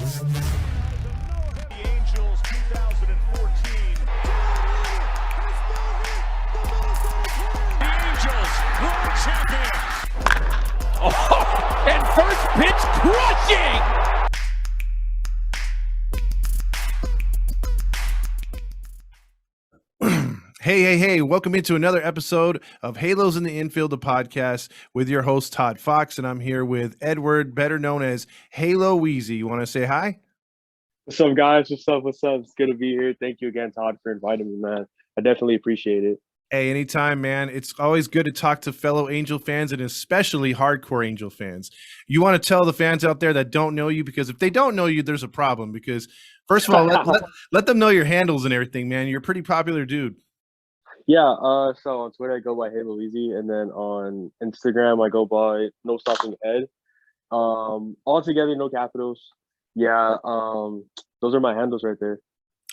The Angels 2014. The Angels, world champions. Oh, and first pitch crushing. Hey, welcome into another episode of Halos in the Infield, the podcast with your host, ToddFox, and I'm here with Edward, better known as Halo Weezy. You want to say hi? What's up, guys? What's up? It's good to be here. Thank you again, Todd, for inviting me, man. I definitely appreciate it. Hey, anytime, man. It's always good to talk to fellow Angel fans and especially hardcore Angel fans. You want to tell the fans out there that don't know you, because if they don't know you, there's a problem. Because first of all, let them know your handles and everything, man. You're a pretty popular dude. Yeah, so on Twitter, I go by Halo Weezy, and then on Instagram, I go by No Stopping Ed. All together, no capitals. Yeah, those are my handles right there.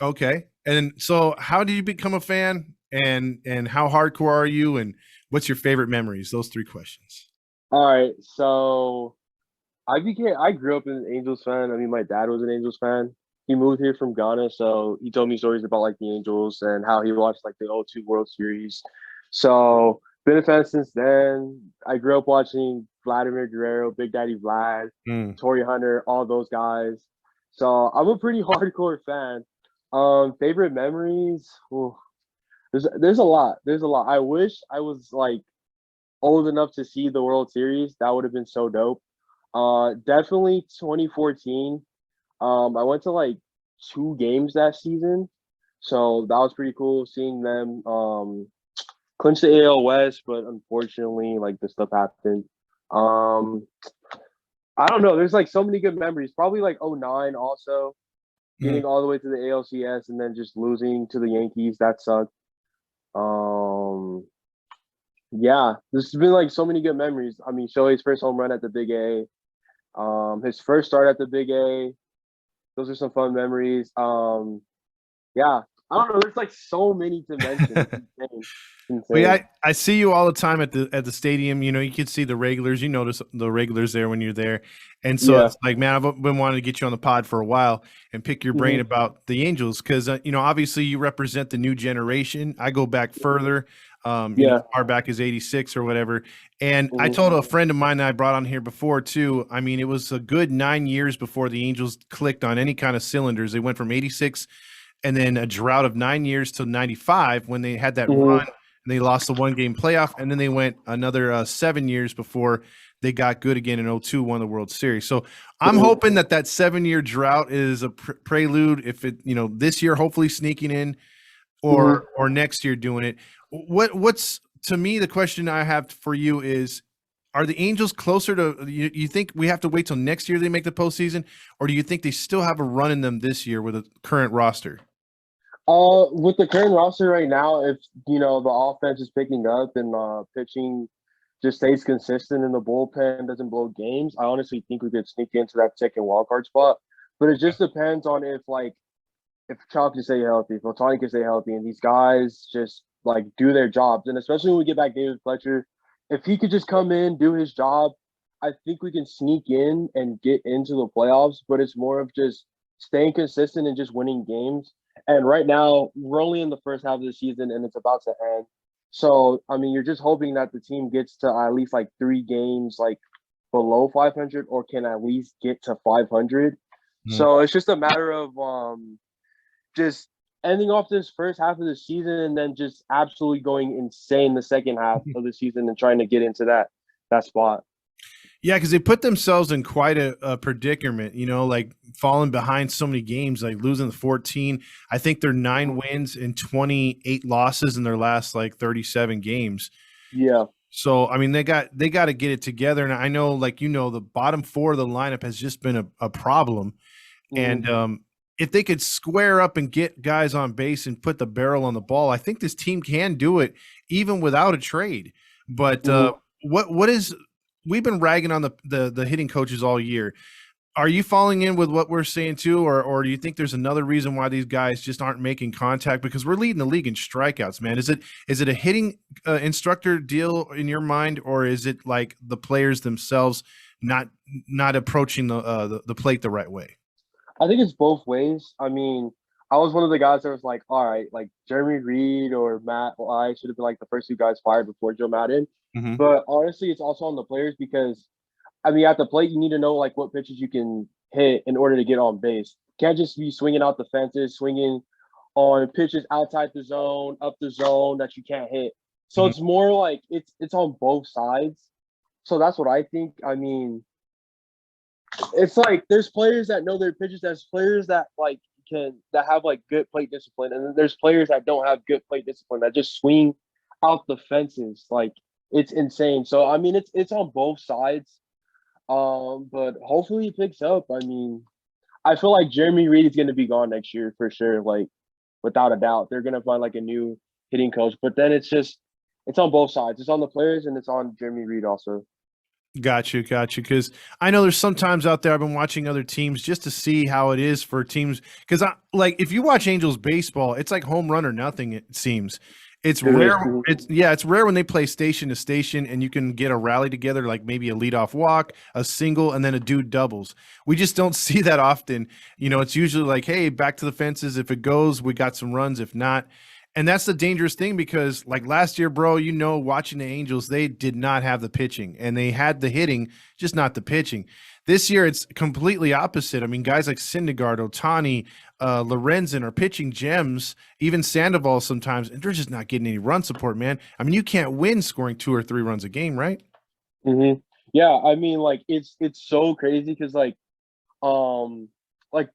Okay. And so how did you become a fan, and how hardcore are you, and what's your favorite memories? Those three questions. All right, so I grew up an Angels fan. I mean, my dad was an Angels fan. He moved here from Ghana, so he told me stories about like the Angels and how he watched like the 2002 World Series. So been a fan since then. I grew up watching Vladimir Guerrero, Big Daddy Vlad, Torrey Hunter, all those guys. So I'm a pretty hardcore fan. Favorite memories? Ooh, there's a lot. There's a lot. I wish I was like old enough to see the World Series. That would have been so dope. Definitely 2014. I went to like 2 games that season, so that was pretty cool seeing them clinch the AL West, but unfortunately, like this stuff happened. I don't know. There's like so many good memories. Probably like 2009 also, getting all the way to the ALCS and then just losing to the Yankees. That sucked. Yeah, there's been like so many good memories. I mean, Shohei's first home run at the Big A, his first start at the Big A. Those are some fun memories. Yeah, I don't know. There's like so many to mention. It's insane. Well, yeah, I see you all the time at the stadium. You know, you can see the regulars. You notice the regulars there when you're there, and so it's like, man, I've been wanting to get you on the pod for a while and pick your brain about the Angels, because you know, obviously you represent the new generation. I go back further. You know, as far back as 86 or whatever. And I told a friend of mine that I brought on here before too. I mean, it was a good 9 years before the Angels clicked on any kind of cylinders. They went from 86 and then a drought of 9 years to 95 when they had that run and they lost the 1-game playoff. And then they went another 7 years before they got good again in 2002, won the World Series. So I'm hoping that 7-year drought is a prelude. If it, you know, this year, hopefully sneaking in, or next year doing it. What's to me, the question I have for you is, are the Angels closer to, you think we have to wait till next year they make the postseason, or do you think they still have a run in them this year with a current roster? With the current roster right now, if you know the offense is picking up and pitching just stays consistent and the bullpen doesn't blow games, I honestly think we could sneak into that second wildcard spot. But it just depends on if Chalk can stay healthy, if ohtani can stay healthy, and these guys just like do their jobs. And especially when we get back David Fletcher, if he could just come in, do his job, I think we can sneak in and get into the playoffs. But it's more of just staying consistent and just winning games. And right now, we're only in the first half of the season and it's about to end. So, I mean, you're just hoping that the team gets to at least like 3 games like below 500 or can at least get to 500. So it's just a matter of just ending off this first half of the season and then just absolutely going insane the second half of the season and trying to get into that spot. Yeah, because they put themselves in quite a predicament, you know, like falling behind so many games, like losing the 14. I think they're 9 wins and 28 losses in their last like 37 games. Yeah. So, I mean, they got to get it together. And I know, like, you know, the bottom 4 of the lineup has just been a problem. And if they could square up and get guys on base and put the barrel on the ball, I think this team can do it even without a trade. But what is – we've been ragging on the hitting coaches all year. Are you falling in with what we're saying too, or do you think there's another reason why these guys just aren't making contact? Because we're leading the league in strikeouts, man. Is it a hitting instructor deal in your mind, or is it like the players themselves not approaching the plate the right way? I think it's both ways. I mean, I was one of the guys that was like, all right, like Jeremy Reed or Matt I should have been like the first two guys fired before Joe Madden. Hmm. But honestly, it's also on the players because I mean, at the plate, you need to know like what pitches you can hit in order to get on base. Can't just be swinging out the fences, swinging on pitches outside the zone, up the zone that you can't hit. So Hmm. it's more like it's on both sides. So that's what I think. I mean, it's like there's players that know their pitches. There's players that like that have like good plate discipline, and then there's players that don't have good plate discipline that just swing out the fences. Like it's insane. So I mean, it's on both sides. But hopefully he picks up. I mean, I feel like Jeremy Reed is going to be gone next year for sure. Like without a doubt, they're going to find like a new hitting coach. But then it's on both sides. It's on the players and it's on Jeremy Reed also. Got you. Because I know there's some times out there I've been watching other teams just to see how it is for teams. Because I like if you watch Angels baseball, it's like home run or nothing. It seems it's rare. It's rare when they play station to station and you can get a rally together, like maybe a leadoff walk, a single, and then a dude doubles. We just don't see that often. It's usually like, hey, back to the fences. If it goes, we got some runs. If not. And that's the dangerous thing because, like last year, bro, watching the Angels, they did not have the pitching and they had the hitting, just not the pitching. This year, it's completely opposite. I mean, guys like Syndergaard, Ohtani, Lorenzen are pitching gems, even Sandoval sometimes, and they're just not getting any run support, man. I mean, you can't win scoring 2 or 3 runs a game, right? Mm-hmm. Yeah, I mean, like it's so crazy because like Thor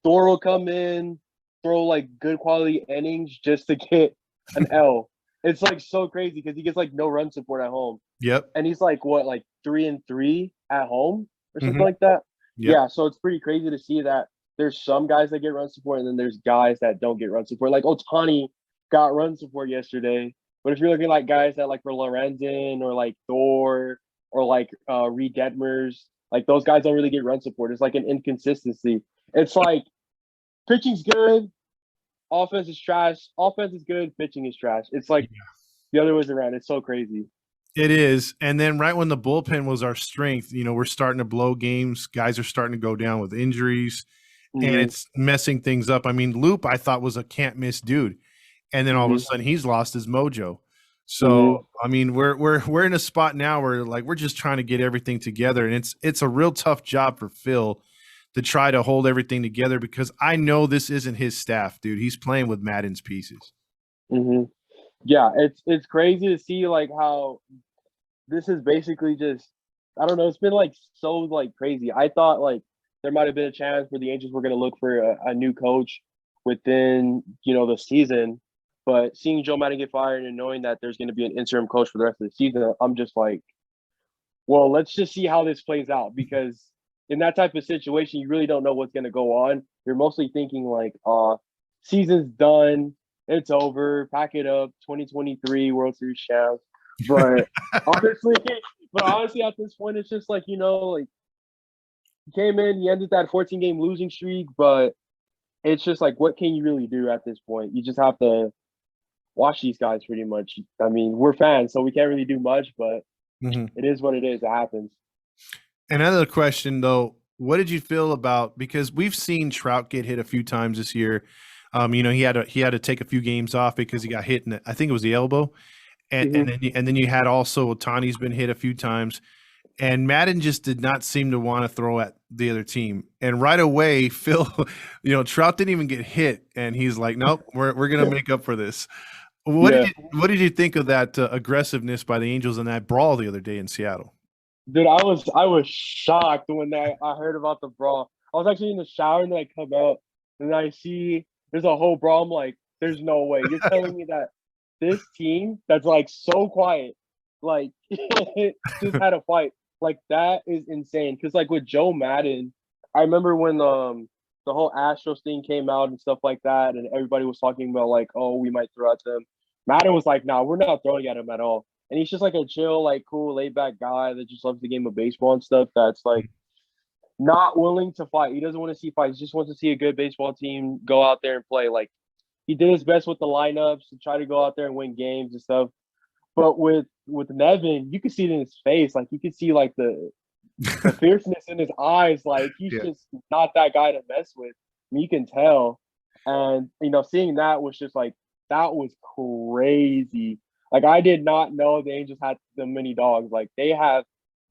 will come in, throw like good quality innings just to get an L. It's like so crazy because he gets like no run support at home. Yep. And he's like what, like 3-3 at home or something Mhm. like that. Yep. Yeah, so it's pretty crazy to see that there's some guys that get run support and then there's guys that don't get run support. Like Ohtani got run support yesterday, but if you're looking like guys that like for Lorenzen or like Thor or like Reed Detmers, like those guys don't really get run support. It's like an inconsistency. It's like pitching's good, offense is trash. Offense is good, pitching is trash. It's like the other ways around. It's so crazy. It is. And then right when the bullpen was our strength, we're starting to blow games. Guys are starting to go down with injuries, and it's messing things up. I mean, Loop, I thought was a can't miss dude. And then all of a sudden he's lost his mojo. So I mean, we're in a spot now where like we're just trying to get everything together. And it's a real tough job for Phil to try to hold everything together because I know this isn't his staff, dude. He's playing with Madden's pieces. Yeah, it's crazy to see like how this is basically just I don't know. It's been like so like crazy. I thought like there might have been a chance where the Angels were going to look for a new coach within the season, but seeing Joe Madden get fired and knowing that there's going to be an interim coach for the rest of the season, I'm just like, well, let's just see how this plays out because in that type of situation, you really don't know what's going to go on. You're mostly thinking like, season's done, it's over, pack it up, 2023 World Series champs. But honestly, at this point, it's just like like you came in, you ended that 14-game losing streak, but it's just like, what can you really do at this point? You just have to watch these guys pretty much. I mean, we're fans, so we can't really do much, but it is what it is. It happens. Another question though, what did you feel about because we've seen Trout get hit a few times this year. He had to take a few games off because he got hit in I think it was the elbow. And then you had also Ohtani's been hit a few times. And Madden just did not seem to want to throw at the other team. And right away, Phil, Trout didn't even get hit, and he's like, "Nope, we're gonna make up for this." What did you think of that aggressiveness by the Angels in that brawl the other day in Seattle? Dude, I was shocked when I heard about the brawl. I was actually in the shower and then I come out and I see there's a whole brawl. I'm like, there's no way. You're telling me that this team that's like so quiet, like just had a fight. Like that is insane. Cause like with Joe Madden, I remember when the whole Astros thing came out and stuff like that, and everybody was talking about like, oh, we might throw at them. Madden was like, nah, we're not throwing at him at all. And he's just like a chill, like cool, laid back guy that just loves the game of baseball and stuff. That's like not willing to fight. He doesn't want to see fights. He just wants to see a good baseball team go out there and play. Like he did his best with the lineups to try to go out there and win games and stuff. But with Nevin, you could see it in his face. Like you could see like the fierceness in his eyes. Like he's just not that guy to mess with. you can tell. And seeing that was just like that was crazy. Like I did not know the Angels had so many dogs. Like they have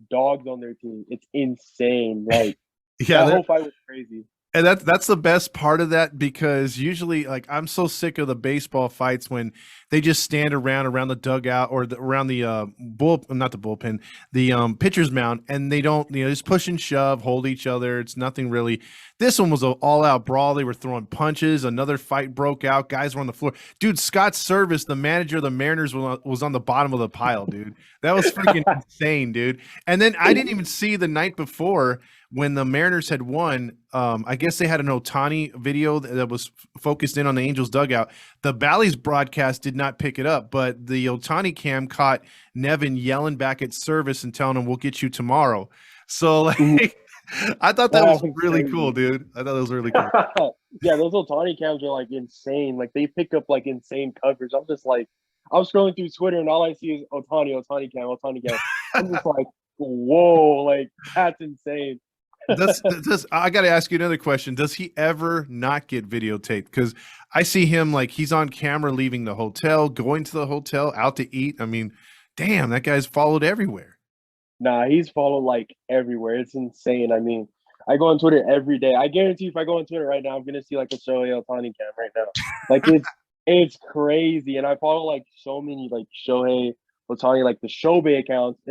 dogs on their team. It's insane. Like Yeah, that whole fight was crazy. and that's the best part of that, because usually, like, I'm so sick of the baseball fights when they just stand around the dugout or around the not the bullpen, the pitcher's mound, and they don't, just push and shove, hold each other. It's nothing really. This one was an all-out brawl. They were throwing punches. Another fight broke out. Guys were on the floor. Dude, Scott Service, the manager of the Mariners, was on the bottom of the pile, dude. That was freaking insane, dude. And then I didn't even see the night before when the Mariners had won. I guess they had an Ohtani video that was focused in on the Angels dugout. The Bally's broadcast did not pick it up, but the Ohtani cam caught Nevin yelling back at Service and telling him, "We'll get you tomorrow." So, like, I thought that was really cool, dude. I thought that was really cool. Yeah, those Ohtani cams are like insane. Like they pick up like insane coverage. I'm just like, I'm scrolling through Twitter and all I see is Ohtani cam. I'm just like, whoa, like that's insane. I got to ask you another question. Does he ever not get videotaped? Because I see him, like, he's on camera leaving the hotel, going to the hotel, out to eat. I mean, damn, that guy's followed everywhere. Nah, he's followed like everywhere. It's insane. I mean, I go on Twitter every day. I guarantee if I go on Twitter right now, I'm gonna see like a Shohei Ohtani cam right now. Like it's crazy. And I follow like so many like Shohei Ohtani, like the Shohei accounts.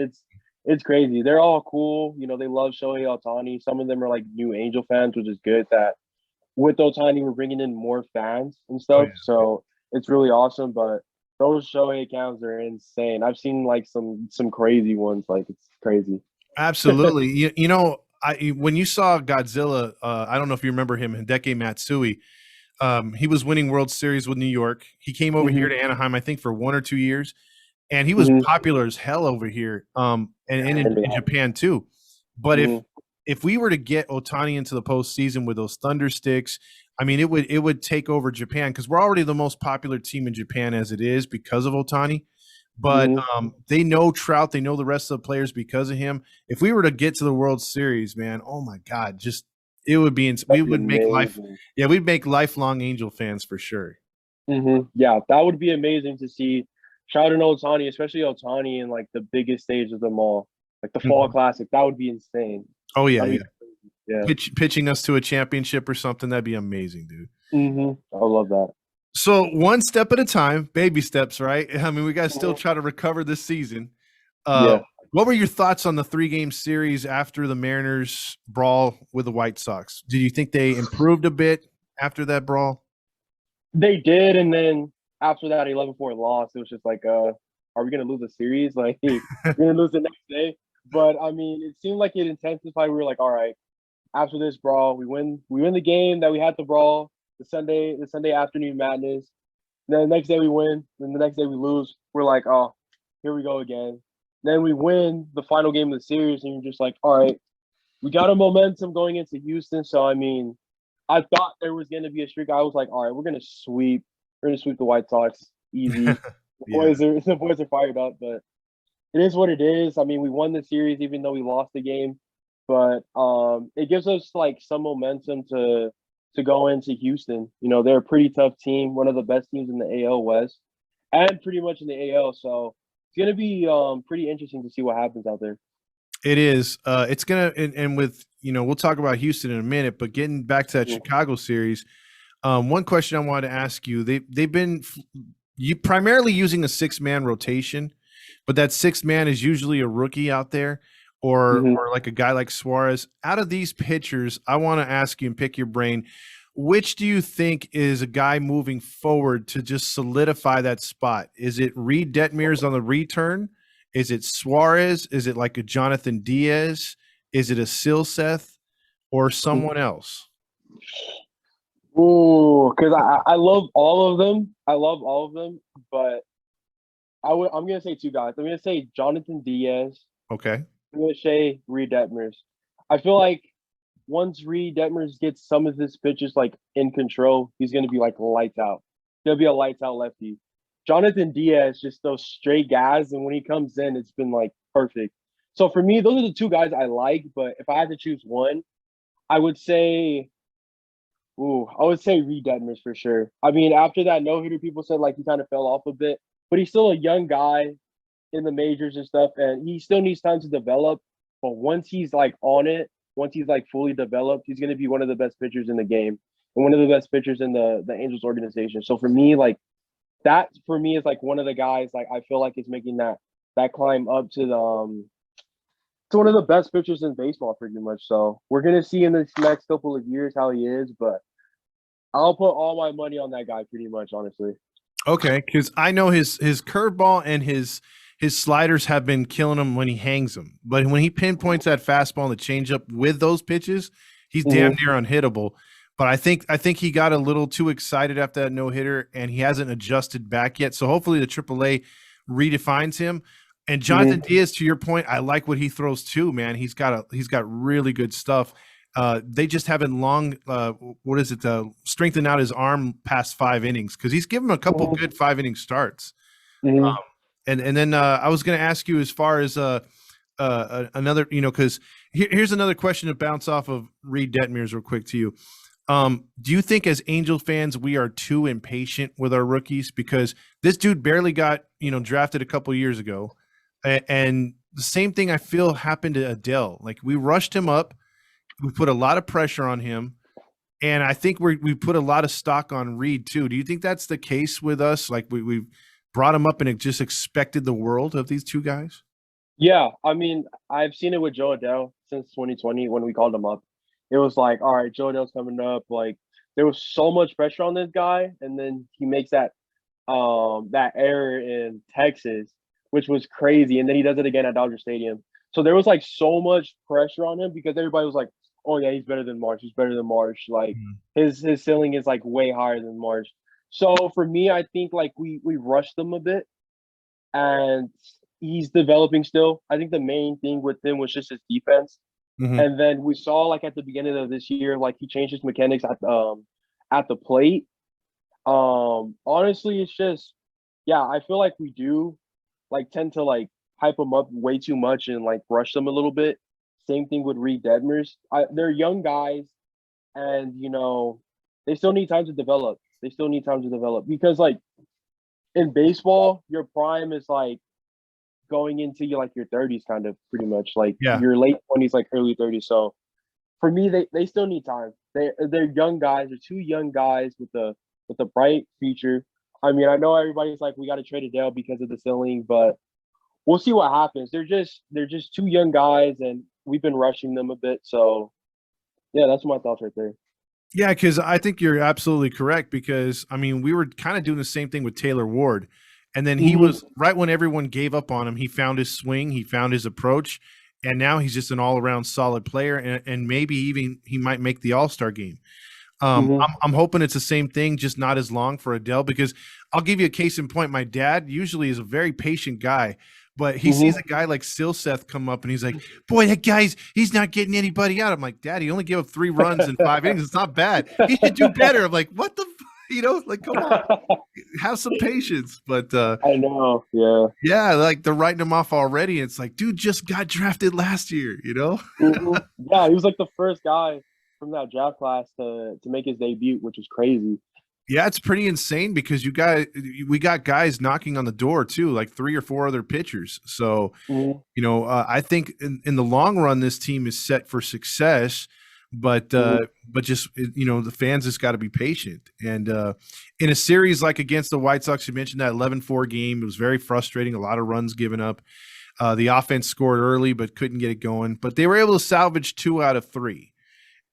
It's crazy. They're all cool. They love Shohei Ohtani. Some of them are like new Angel fans, which is good that with Ohtani, we're bringing in more fans and stuff. Oh, yeah. So it's really awesome. But those Shohei accounts are insane. I've seen like some crazy ones. Like it's crazy. Absolutely. When you saw Godzilla, I don't know if you remember him, Hideki Matsui. He was winning World Series with New York. He came over here to Anaheim, I think, for 1 or 2 years. And he was popular as hell over here, and in Japan too. But if we were to get Ohtani into the postseason with those Thunder Sticks, I mean, it would take over Japan, because we're already the most popular team in Japan as it is because of Ohtani. But they know Trout, they know the rest of the players because of him. If we were to get to the World Series, man, oh my God, it would be. We would make we'd make lifelong Angel fans for sure. Yeah, that would be amazing to see. Trout and Ohtani, especially Ohtani in like the biggest stage of them all, like the Fall Classic. That would be insane. Oh yeah. Pitching us to a championship or something, that'd be amazing, dude. I love that. So one step at a time, baby steps, right? I mean, we got to still try to recover this season. What were your thoughts on the 3-game series after the Mariners brawl with the White Sox? Did you think they improved a bit after that brawl? They did, and then after that 11-4 loss, it was just like, are we going to lose a series? Like, we're going to lose the next day. But, I mean, it seemed like it intensified. We were like, all right, after this brawl, we win the game that we had to brawl, the Sunday afternoon madness. And then the next day we win. Then the next day we lose. We're like, oh, here we go again. Then we win the final game of the series, and you're just like, all right, we got a momentum going into Houston. So, I mean, I thought there was going to be a streak. I was like, all right, we're going to sweep the White Sox easy. The boys are fired up, but it is what it is. I mean, we won the series even though we lost the game, but it gives us like some momentum to go into Houston. They're a pretty tough team, one of the best teams in the AL West, and pretty much in the AL. So it's gonna be pretty interesting to see what happens out there. It is. It's gonna, and with we'll talk about Houston in a minute, but getting back to that Chicago series. One question I wanted to ask you: they've been primarily using a 6-man rotation, but that 6th man is usually a rookie out there, or like a guy like Suarez. Out of these pitchers, I want to ask you and pick your brain. Which do you think is a guy moving forward to just solidify that spot? Is it Reed Detmers on the return? Is it Suarez? Is it like a Jonathan Diaz? Is it a Silseth or someone else? Ooh, because I love all of them. But I'm gonna say 2 guys. I'm gonna say Jonathan Diaz. Okay. I'm gonna say Reed Detmers. I feel like once Reed Detmers gets some of his pitches like in control, he's gonna be like lights out. He'll be a lights out lefty. Jonathan Diaz, just those straight guys, and when he comes in, it's been like perfect. So for me, those are the 2 guys I like. But if I had to choose one, I would say Ooh, I would say Reed Detmers for sure. I mean, after that no hitter, people said like he kind of fell off a bit, but he's still a young guy in the majors and stuff, and he still needs time to develop. But once he's like on it, once he's like fully developed, he's going to be one of the best pitchers in the game and one of the best pitchers in the Angels organization. So for me, like that for me is like one of the guys like I feel like is making that climb up to the to one of the best pitchers in baseball, pretty much. So we're gonna see in this next couple of years how he is, but I'll put all my money on that guy, pretty much, honestly. Okay, because I know his curveball and his sliders have been killing him when he hangs them, but when he pinpoints that fastball and the changeup with those pitches, he's damn near unhittable. But I think he got a little too excited after that no hitter, and he hasn't adjusted back yet. So hopefully the AAA redefines him. And Jonathan Diaz, to your point, I like what he throws too, man. He's got really good stuff. They just haven't strengthened out his arm past 5 innings, because he's given him a couple good 5-inning starts. And then I was going to ask you as far as another, because here's another question to bounce off of Reed Detmers real quick to you. Do you think as Angel fans we are too impatient with our rookies? Because this dude barely got drafted a couple years ago, and the same thing I feel happened to Adele. Like, we rushed him up, we put a lot of pressure on him, and I think we put a lot of stock on Reed too. Do you think that's the case with us? Like, we brought him up and it just expected the world of these two guys? Yeah, I mean, I've seen it with Joe Adele since 2020 when we called him up. It was like, all right, Joe Adele's coming up. Like, there was so much pressure on this guy, and then he makes that error in Texas, which was crazy, and then he does it again at Dodger Stadium. So there was like so much pressure on him because everybody was like, "Oh yeah, he's better than Marsh. He's better than Marsh. Like his ceiling is like way higher than Marsh." So for me, I think like we rushed him a bit, and he's developing still. I think the main thing with him was just his defense. And then we saw like at the beginning of this year, like he changed his mechanics at the plate. Honestly, it's just I feel like we do like tend to like hype them up way too much and like rush them a little bit. Same thing with Reed Detmers. They're young guys, and they still need time to develop. They still need time to develop because like in baseball, your prime is like going into your 30s, kind of pretty much like your late 20s, like early 30s. So for me, they still need time. They're young guys. They're two young guys with a bright future. I mean, I know everybody's like, we got to trade Adele because of the ceiling, but we'll see what happens. They're just two young guys, and we've been rushing them a bit. So yeah, that's my thoughts right there. Yeah, because I think you're absolutely correct, because, I mean, we were kind of doing the same thing with Taylor Ward. And then he was right when everyone gave up on him. He found his swing, he found his approach, and now he's just an all-around solid player. And maybe even he might make the All-Star game. I'm hoping it's the same thing, just not as long for Adele, because I'll give you a case in point. My dad usually is a very patient guy, but he sees a guy like Silseth come up and he's like, boy, he's not getting anybody out. I'm like, Dad, he only gave up 3 runs in 5 innings. It's not bad. He should do better. I'm like, what the like, come on, have some patience. But I know, yeah, like they're writing him off already. It's like, dude just got drafted last year, Yeah, he was like the first guy from that draft class to make his debut, which is crazy. Yeah, it's pretty insane, because we got guys knocking on the door too, like 3 or 4 other pitchers. So I think in the long run, this team is set for success. But just the fans just got to be patient. And in a series like against the White Sox, you mentioned that 11-4 game, it was very frustrating. A lot of runs given up. The offense scored early but couldn't get it going. But they were able to salvage 2 out of 3.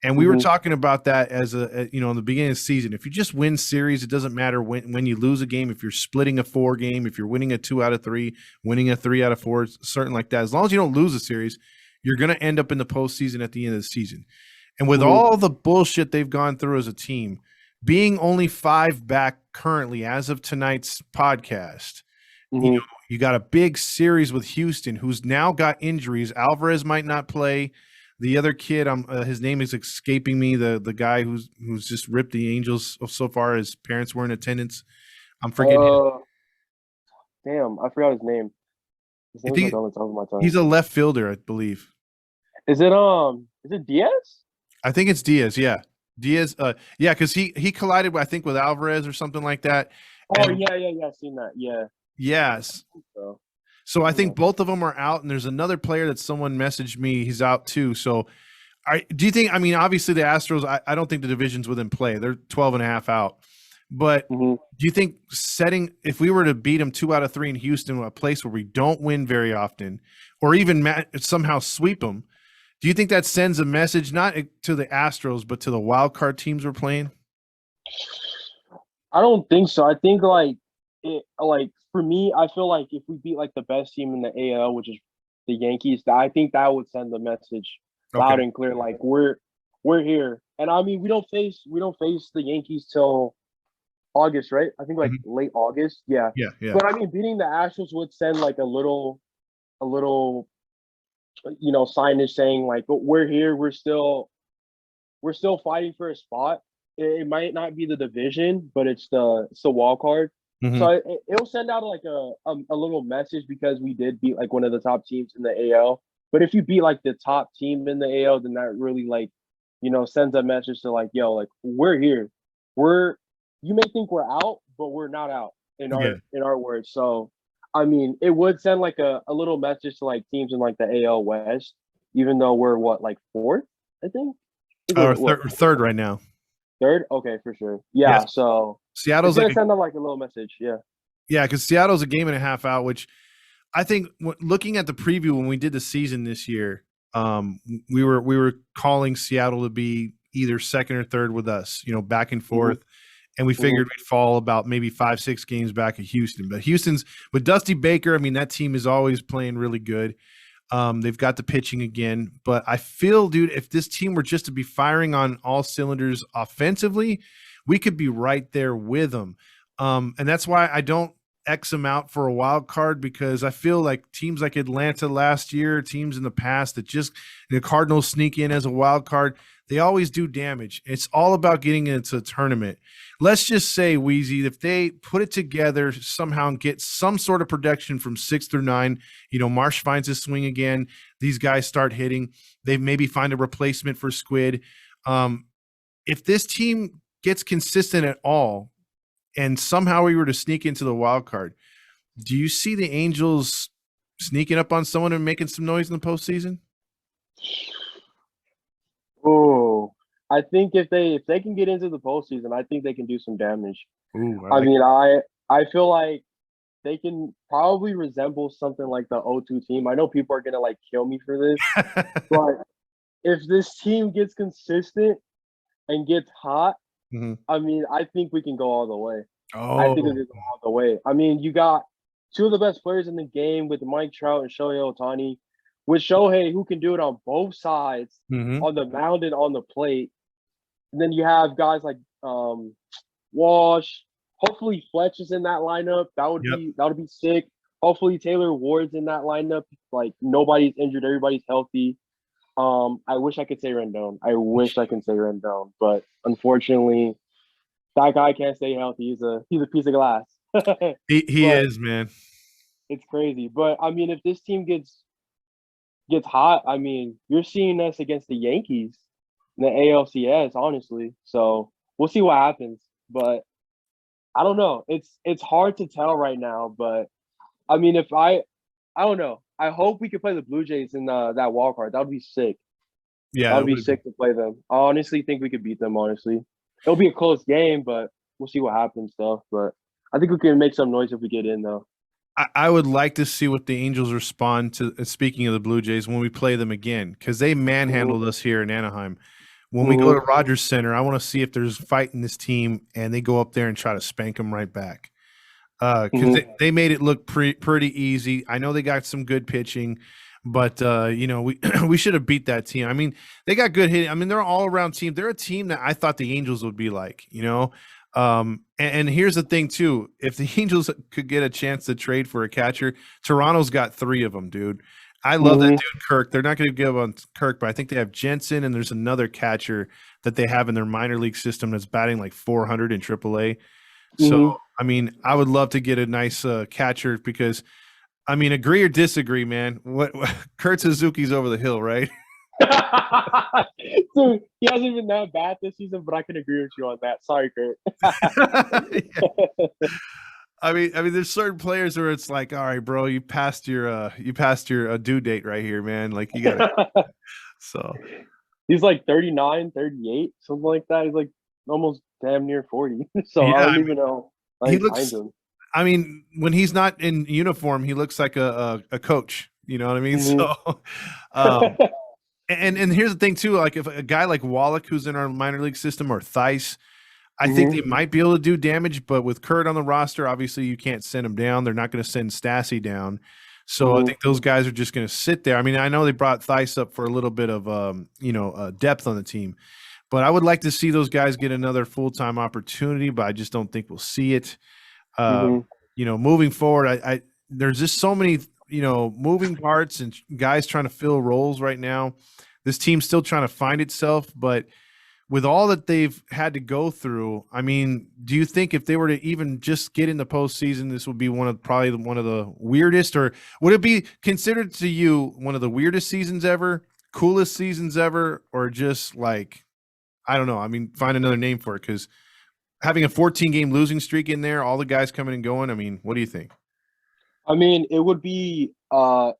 And we were talking about that as in the beginning of the season. If you just win series, it doesn't matter when you lose a game. If you're splitting a 4 game, if you're winning a 2 out of 3, winning a 3 out of 4, certain like that. As long as you don't lose a series, you're going to end up in the postseason at the end of the season. And with all the bullshit they've gone through as a team, being only 5 back currently as of tonight's podcast, you got a big series with Houston, who's now got injuries. Alvarez might not play. The other kid, his name is escaping me. The guy who's just ripped the Angels so far. His parents were in attendance. I'm forgetting. Damn, I forgot his name. His name's like on the top of my tongue. He's a left fielder, I believe. Is it Diaz? I think it's Diaz, yeah. Diaz, yeah, because he collided, I think, with Alvarez or something like that. Oh And yeah. I've seen that. Yeah. yes, So, so I yeah. think both of them are out, and there's another player that someone messaged me. He's out too. So, do you think? I mean, obviously the Astros. I don't think the division's within play. They're 12 and a half out. But Mhm. do you think if we were to beat them 2 out of 3 in Houston, a place where we don't win very often, or even somehow sweep them, do you think that sends a message not to the Astros but to the wild card teams we're playing? I don't think so. I think like for me, I feel like if we beat like the best team in the AL, which is the Yankees, I think that would send the message loud Okay. and clear. Like we're here, and I mean we don't face the Yankees till August, right? I think like late August. Yeah. Yeah, yeah. But I mean, beating the Astros would send like a little, signage saying like we're here, we're still fighting for a spot. It might not be the division, but it's the wild card. So Mhm. it'll send out like a little message because we did beat like one of the top teams in the AL. But if you beat like the top team in the AL, then that really like, sends a message to like, yo, like we're here. You may think we're out, but we're not out in Yeah. our words. So I mean, it would send like a little message to like teams in like the AL West, even though we're what, like fourth, I think. Or third right now. Third? Okay, for sure. Yeah, Yes. so Seattle's it's like gonna send out like a little message. Yeah. yeah, because Seattle's a game and a half out, which I think looking at the preview when we did the season this year, we were calling Seattle to be either second or third with us, back and forth. And we figured we'd fall about maybe 5-6 games back at Houston. But Houston's with Dusty Baker, I mean, that team is always playing really good. They've got the pitching again. But I feel, dude, if this team were just to be firing on all cylinders offensively, we could be right there with them. And that's why I don't X them out for a wild card, because I feel like teams like Atlanta last year, teams in the past that just the Cardinals sneak in as a wild card, they always do damage. It's all about getting into a tournament. Let's just say, Weezy, if they put it together somehow and get some sort of production from 6 through 9, Marsh finds his swing again, these guys start hitting, they maybe find a replacement for Squid. If this team gets consistent at all, and somehow we were to sneak into the wild card, do you see the Angels sneaking up on someone and making some noise in the postseason? Oh, I think if they can get into the postseason, I think they can do some damage. Ooh, I mean, I feel like they can probably resemble something like the 0-2 team. I know people are gonna like kill me for this, but if this team gets consistent and gets hot, I mean, I think we can go all the way. I think we can go all the way. I mean, you got two of the best players in the game with Mike Trout and Shohei Ohtani. With Shohei, who can do it on both sides, on the mound and on the plate. And then you have guys like Walsh. Hopefully Fletch is in that lineup. That would be sick. Hopefully Taylor Ward's in that lineup. Like nobody's injured, everybody's healthy. I wish I could say Rendon. But unfortunately, that guy can't stay healthy. He's a piece of glass. He is, man. It's crazy. But I mean, if this team gets hot, I mean, you're seeing us against the Yankees in the ALCS, honestly. So we'll see what happens. But I don't know. It's hard to tell right now. But I mean, I don't know. I hope we could play the Blue Jays in that wild card. That would be sick. Yeah, that would be sick to play them. I honestly think we could beat them. Honestly, it'll be a close game, but we'll see what happens, though. But I think we can make some noise if we get in, though. I would like to see what the Angels respond to. Speaking of the Blue Jays, when we play them again, because they manhandled us here in Anaheim. When we go to Rogers Center, I want to see if there's fight in this team, and they go up there and try to spank them right back. Because they made it look pretty easy. I know they got some good pitching, but we should have beat that team. I mean, they got good hitting. I mean, they're an all-around team. They're a team that I thought the Angels would be like, and here's the thing too: if the Angels could get a chance to trade for a catcher, Toronto's got 3 of them, dude. I love that dude Kirk. They're not going to give on Kirk, but I think they have Jensen, and there's another catcher that they have in their minor league system that's batting like 400 in AAA. So, I mean, I would love to get a nice catcher because, I mean, agree or disagree, man. What Kurt Suzuki's over the hill, right? So he hasn't been that bad this season, but I can agree with you on that. Sorry, Kurt. I mean, there's certain players where it's like, all right, bro, you passed your due date right here, man. Like you gotta. So He's like 39, 38, something like that. He's like almost damn near 40. So yeah, I don't even know. he Like, looks. behind him. I mean, when he's not in uniform, he looks like a coach. You know what I mean? Mhm. So, and here's the thing too. Like if a guy like Wallach, who's in our minor league system, or Theis, I think they might be able to do damage. But with Kurt on the roster, obviously you can't send him down. They're not going to send Stassi down. So I think those guys are just going to sit there. I mean, I know they brought Theis up for a little bit of depth on the team, but I would like to see those guys get another full-time opportunity. But I just don't think we'll see it. Moving forward, I there's just so many moving parts and guys trying to fill roles right now. This team's still trying to find itself, but with all that they've had to go through, I mean, do you think if they were to even just get in the postseason, this would be probably one of the weirdest, or would it be considered to you one of the weirdest seasons ever, coolest seasons ever, or just like, I don't know. I mean, find another name for it, because having a 14-game losing streak in there, all the guys coming and going, I mean, what do you think? I mean, it would be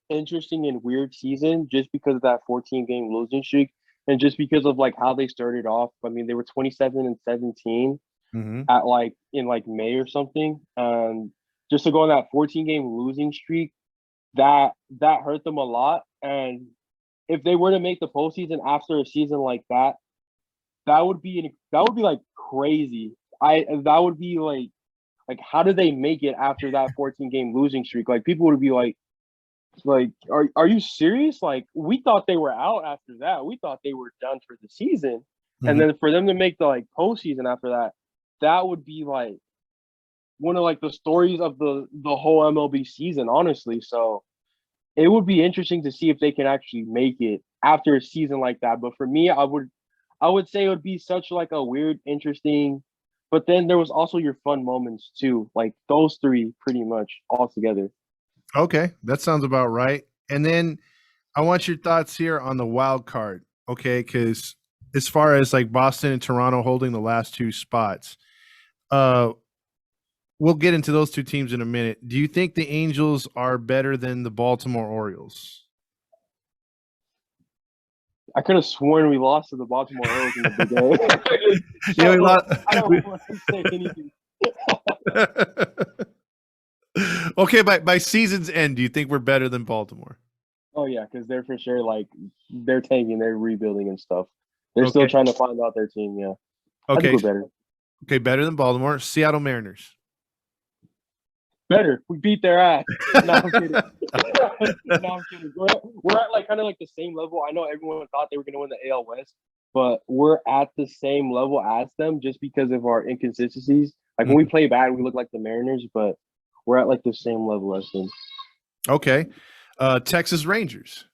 interesting and weird season just because of that 14-game losing streak and just because of like how they started off. I mean, they were 27-17 at like in like May or something. Just to go on that 14-game losing streak, that hurt them a lot. And if they were to make the postseason after a season like that, that would be like crazy. That would be like how did they make it after that 14-game losing streak? Like people would be like are you serious? Like we thought they were out after that. We thought they were done for the season. And then for them to make the like postseason after that, that would be like one of like the stories of the whole MLB season, honestly. So it would be interesting to see if they can actually make it after a season like that. But for me, I would say it would be such like a weird, interesting, but then there was also your fun moments too. Like those three pretty much all together. Okay, that sounds about right. And then I want your thoughts here on the wild card. Okay, because as far as like Boston and Toronto holding the last two spots, we'll get into those two teams in a minute. Do you think the Angels are better than the Baltimore Orioles? I could have sworn we lost to the Baltimore Orioles in the beginning. Yeah, we lost. I don't want to say anything. Okay, by season's end, do you think we're better than Baltimore? Oh yeah, because they're for sure like they're tanking, they're rebuilding and stuff. They're still trying to find out their team. Yeah. I Okay. think we're better. Okay, better than Baltimore. Seattle Mariners. Better. We beat their ass. No, I'm kidding. No, I'm kidding. We're at like kind of like the same level. I know everyone thought they were going to win the AL West, but we're at the same level as them just because of our inconsistencies. Like when we play bad, we look like the Mariners, but we're at like the same level as them. Okay. Texas Rangers.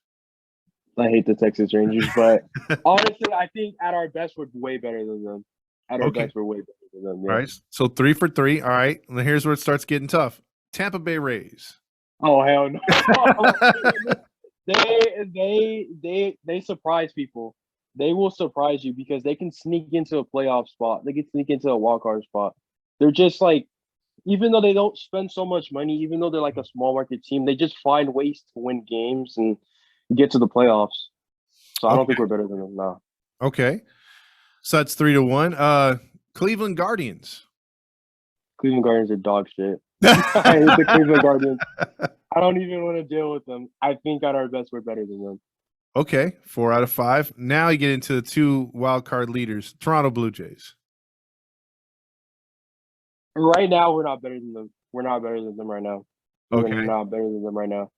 I hate the Texas Rangers, but honestly, I think at our best, we're way better than them. At our best, we're way better than them. Yeah. All right. So 3 for 3. All right. And here's where it starts getting tough. Tampa Bay Rays. Oh hell no! They surprise people. They will surprise you because they can sneak into a playoff spot. They can sneak into a wild card spot. They're just like, even though they don't spend so much money, even though they're like a small market team, they just find ways to win games and get to the playoffs. So I don't think we're better than them now. Okay. So that's 3-1. Cleveland Guardians. Cleveland Guardians are dog shit. I hate the Cleveland Guardians. I don't even want to deal with them. I think at our best, we're better than them. Okay. 4 out of 5. Now you get into the two wild card leaders, Toronto Blue Jays. Right now, we're not better than them. We're not better than them right now. Okay. We're not better than them right now.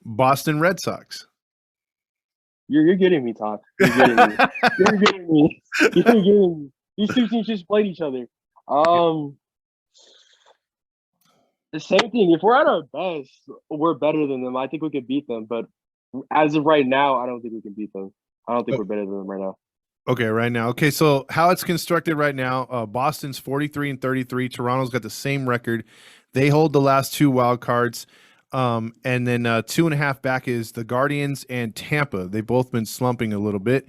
Boston Red Sox. You're getting me, Todd. You're getting me. You're getting me. You're getting me. These two teams just played each other. The same thing. If we're at our best, we're better than them. I think we could beat them. But as of right now, I don't think we can beat them. I don't think we're better than them right now. Okay, right now. Okay, so how it's constructed right now, Boston's 43-33. Toronto's got the same record. They hold the last two wild cards. And then 2.5 back is the Guardians and Tampa. They've both been slumping a little bit.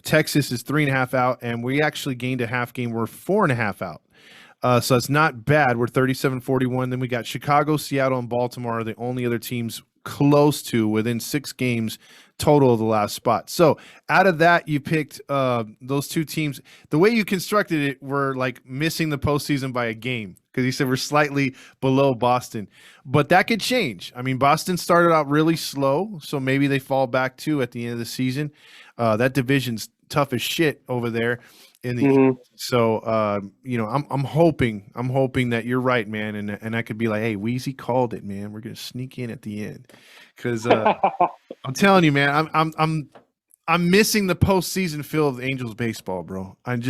Texas is 3.5 out, and we actually gained a half game. We're 4.5 out. So it's not bad. We're 37-41. Then we got Chicago, Seattle, and Baltimore are the only other teams close to within 6 games total of the last spot. So out of that, you picked those 2 teams. The way you constructed it, we're like missing the postseason by a game because you said we're slightly below Boston. But that could change. I mean, Boston started out really slow, so maybe they fall back too at the end of the season. That division's tough as shit over there in the East. So I'm hoping that you're right, man, and I could be like, hey, Weezy called it, man. We're gonna sneak in at the end because I'm telling you, man, I'm missing the postseason feel of Angels baseball, bro. I'm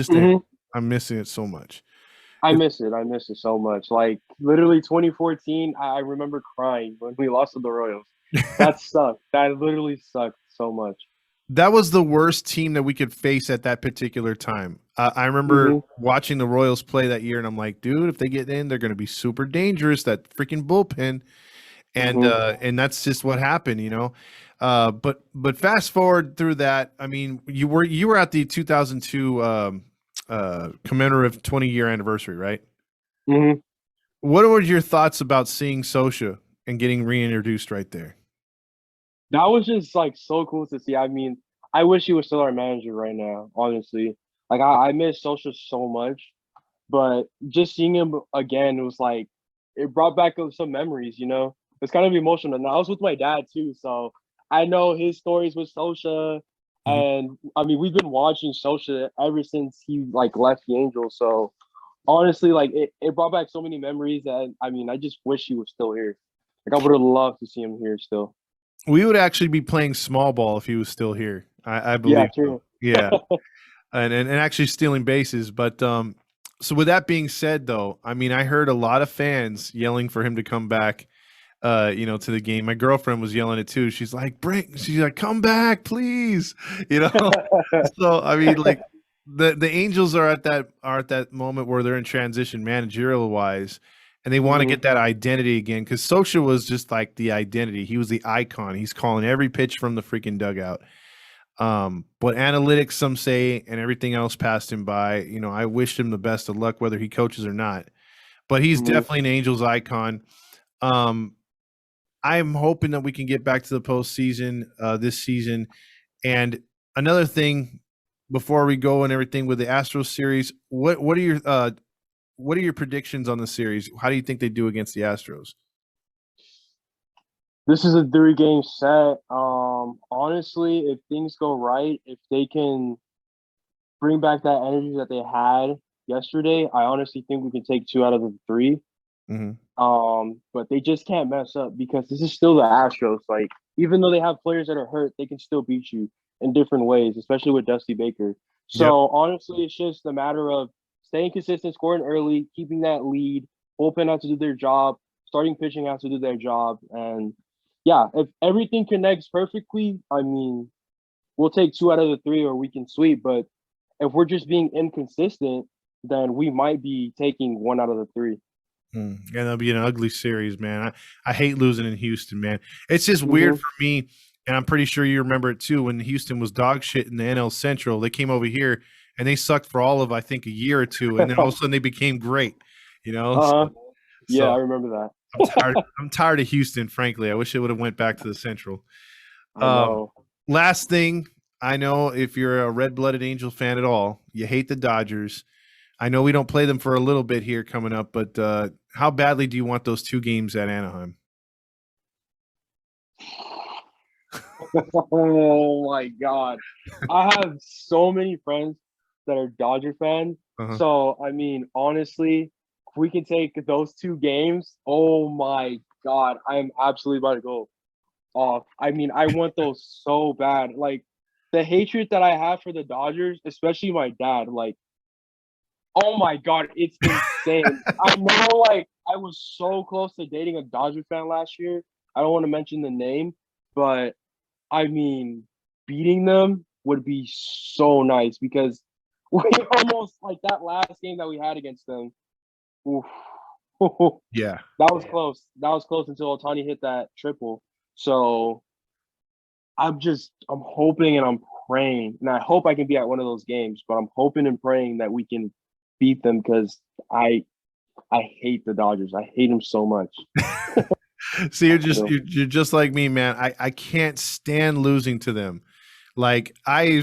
missing it so much. I miss it so much. Like literally 2014, I remember crying when we lost to the Royals. That sucked. That literally sucked so much. That was the worst team that we could face at that particular time. I remember watching the Royals play that year, and I'm like, dude, if they get in, they're going to be super dangerous. That freaking bullpen, and that's just what happened, you know. But fast forward through that, I mean, you were at the 2002 commemorative 20-year anniversary, right? What were your thoughts about seeing Sosha and getting reintroduced right there? That was just like so cool to see. I mean, I wish he was still our manager right now, honestly. Like I miss Social so much, but just seeing him again, it was like it brought back some memories, you know. It's kind of emotional. And I was with my dad too, so I know his stories with Sosha. And I mean, we've been watching Sosha ever since he like left the Angels. So honestly, like it brought back so many memories that I mean, I just wish he was still here. Like I would have loved to see him here still. We would actually be playing small ball if he was still here. I believe. Yeah, true. Yeah. and actually stealing bases. But so with that being said, though, I mean, I heard a lot of fans yelling for him to come back, to the game. My girlfriend was yelling it too. She's like, come back, please. You know. So I mean, like the Angels are at that moment where they're in transition managerial wise. And they want to get that identity again because Sosha was just like the identity. He was the icon. He's calling every pitch from the freaking dugout. But analytics, some say, and everything else passed him by. You know, I wished him the best of luck, whether he coaches or not. But he's definitely an Angels icon. I'm hoping that we can get back to the postseason this season. And another thing, before we go and everything with the Astros series, what are your predictions on the series? How do you think they do against the Astros? This is a 3-game set. Honestly, if things go right, if they can bring back that energy that they had yesterday, I honestly think we can take 2 out of the 3. But they just can't mess up because this is still the Astros. Like, even though they have players that are hurt, they can still beat you in different ways, especially with Dusty Baker. So honestly, it's just a matter of staying consistent, scoring early, keeping that lead. Bullpen has to do their job. Starting pitching has to do their job. And yeah, if everything connects perfectly, I mean, we'll take 2 out of the 3 or we can sweep. But if we're just being inconsistent, then we might be taking 1 out of the 3. And that'll be an ugly series, man. I hate losing in Houston, man. It's just weird for me, and I'm pretty sure you remember it too, when Houston was dog shit in the NL Central. They came over here, and they sucked for all of, I think, a year or two, and then all of a sudden they became great, you know? Yeah, I remember that. I'm tired of Houston, frankly. I wish it would have went back to the Central. I know. Last thing, I know if you're a red-blooded Angel fan at all, you hate the Dodgers. I know we don't play them for a little bit here coming up, but how badly do you want those 2 games at Anaheim? Oh, my God. I have so many friends that are Dodger fans. So, I mean, honestly, if we can take those 2 games, oh, my God, I'm absolutely about to go off. I mean, I want those so bad. Like, the hatred that I have for the Dodgers, especially my dad, like, oh, my God, it's insane. I know, like, I was so close to dating a Dodger fan last year. I don't want to mention the name, but I mean, beating them would be so nice because we almost, like, that last game that we had against them, oof, Yeah. That was close. That was close until Ohtani hit that triple. So I'm hoping and I'm praying, and I hope I can be at one of those games. But I'm hoping and praying that we can beat them because I hate the Dodgers. I hate them so much. So you're just like me, man. I can't stand losing to them. Like my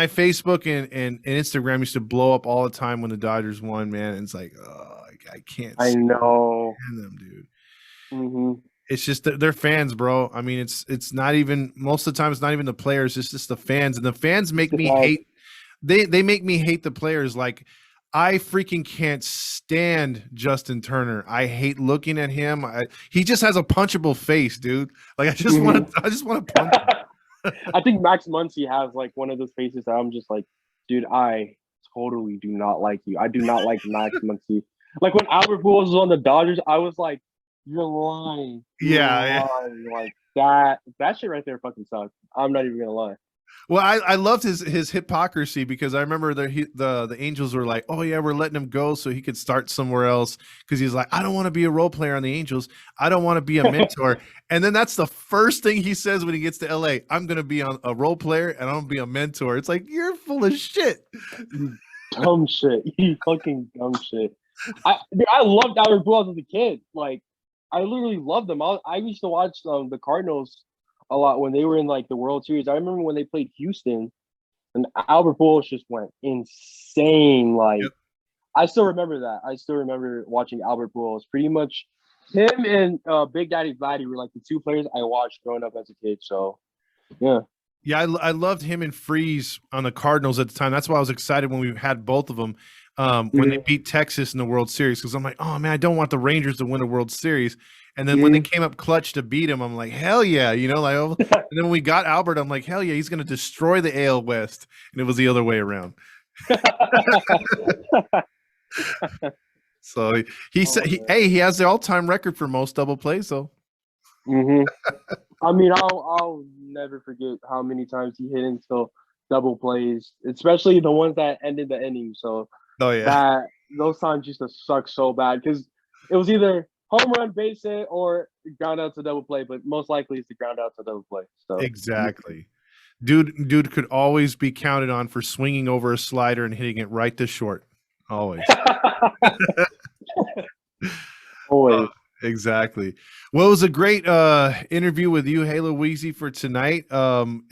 Facebook and Instagram used to blow up all the time when the Dodgers won, man. And it's like, oh, I can't I know stand them, dude. Mm-hmm. It's just that they're fans, bro. I mean, it's not even most of the time. It's not even the players. It's just the fans, and the fans make me hate. They make me hate the players. Like I freaking can't stand Justin Turner. I hate looking at him. He just has a punchable face, dude. Like I just want to punch him. I think Max Muncy has like one of those faces that I'm just like, dude, I totally do not like you. I do not like Max Muncy. Like when Albert Pujols was on the Dodgers, I was like, you're lying. You're lying. Like that shit right there fucking sucks. I'm not even gonna lie. Well, I loved his hypocrisy because I remember the Angels were like, oh yeah, we're letting him go so he could start somewhere else because he's like, I don't want to be a role player on the Angels. I don't want to be a mentor. And then that's the first thing he says when he gets to LA. I'm gonna be a role player and I'm gonna be a mentor. It's like you're full of shit. Dumb shit. You fucking dumb shit. I loved Albert Pujols as a kid. Like I literally loved them. I used to watch the Cardinals a lot when they were in like the World Series. I remember when they played Houston and Albert Pujols just went insane. Like I still remember that. I still remember watching Albert Pujols. Pretty much him and Big Daddy Vladdy were like the two players I watched growing up as a kid. So yeah. Yeah, I loved him and Freeze on the Cardinals at the time. That's why I was excited when we had both of them when they beat Texas in the World Series because I'm like, oh, man, I don't want the Rangers to win a World Series. And then when they came up clutch to beat him, I'm like, hell yeah, you know, like. And then when we got Albert, I'm like, hell yeah, he's going to destroy the AL West. And it was the other way around. So he said, he has the all-time record for most double plays, though. I mean, I'll never forget how many times he hit into double plays, especially the ones that ended the inning. So those times used to suck so bad because it was either home run, base hit, or ground out to double play. But most likely it's the ground out to double play. So exactly, dude could always be counted on for swinging over a slider and hitting it right to short. Always. Always. Exactly. Well, it was a great interview with you, Halo Weezy, for tonight.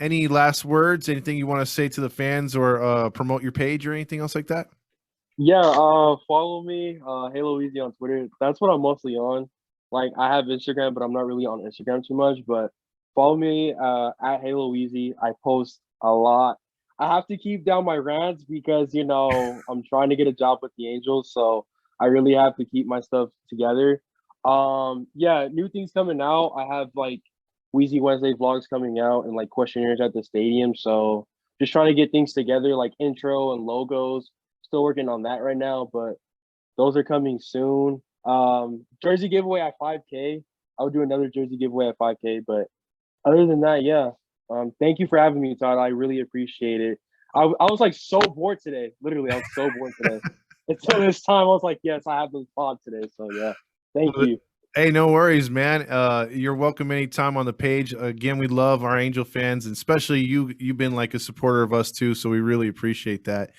Any last words? Anything you want to say to the fans or promote your page or anything else like that? Yeah, follow me, Halo Weezy on Twitter. That's what I'm mostly on. Like I have Instagram, but I'm not really on Instagram too much. But follow me at Halo Weezy. I post a lot. I have to keep down my rants because I'm trying to get a job with the Angels, so I really have to keep my stuff together. New things coming out. I have like Weezy Wednesday vlogs coming out and like questionnaires at the stadium. So just trying to get things together, like intro and logos. Still working on that right now, but those are coming soon. Jersey giveaway at 5K. I would do another jersey giveaway at 5K, but other than that, yeah. Thank you for having me, Todd. I really appreciate it. I was like so bored today. Literally, I was so bored today. Until this time, I was like, yes, I have this pod today. So yeah. Thank you. Hey, no worries, man. You're welcome anytime on the page. Again, we love our Angel fans, and especially you. You've been like a supporter of us too, so we really appreciate that.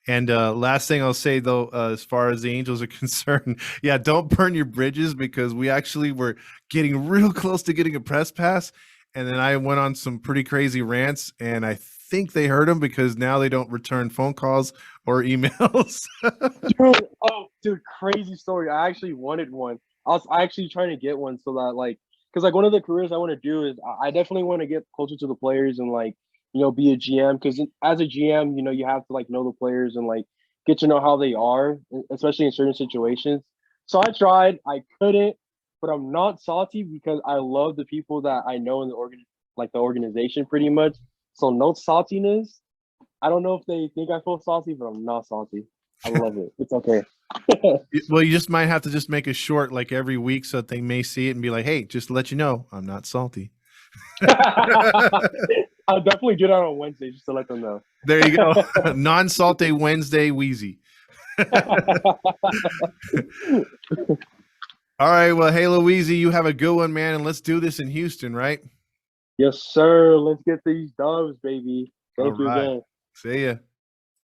And last thing I'll say, though, as far as the Angels are concerned, yeah, don't burn your bridges because we actually were getting real close to getting a press pass, and then I went on some pretty crazy rants, and I think they heard them because now they don't return phone calls or emails. Dude, crazy story. I actually wanted one. I was actually trying to get one so that because one of the careers I want to do is I definitely want to get closer to the players and be a GM because as a GM, you have to know the players and get to know how they are, especially in certain situations. So I tried, I couldn't, but I'm not salty because I love the people that I know in the organization pretty much. So no saltiness. I don't know if they think I feel salty, but I'm not salty. I love it. It's okay. Well, you just might have to just make a short every week so that they may see it and be like, hey, just to let you know, I'm not salty. I'll definitely do that on Wednesday just to let them know. There you go. Non-salty Wednesday Weezy. All right. Well, hey, Weezy, you have a good one, man. And let's do this in Houston, right? Yes, sir. Let's get these dubs, baby. Thank All you right. again. See ya.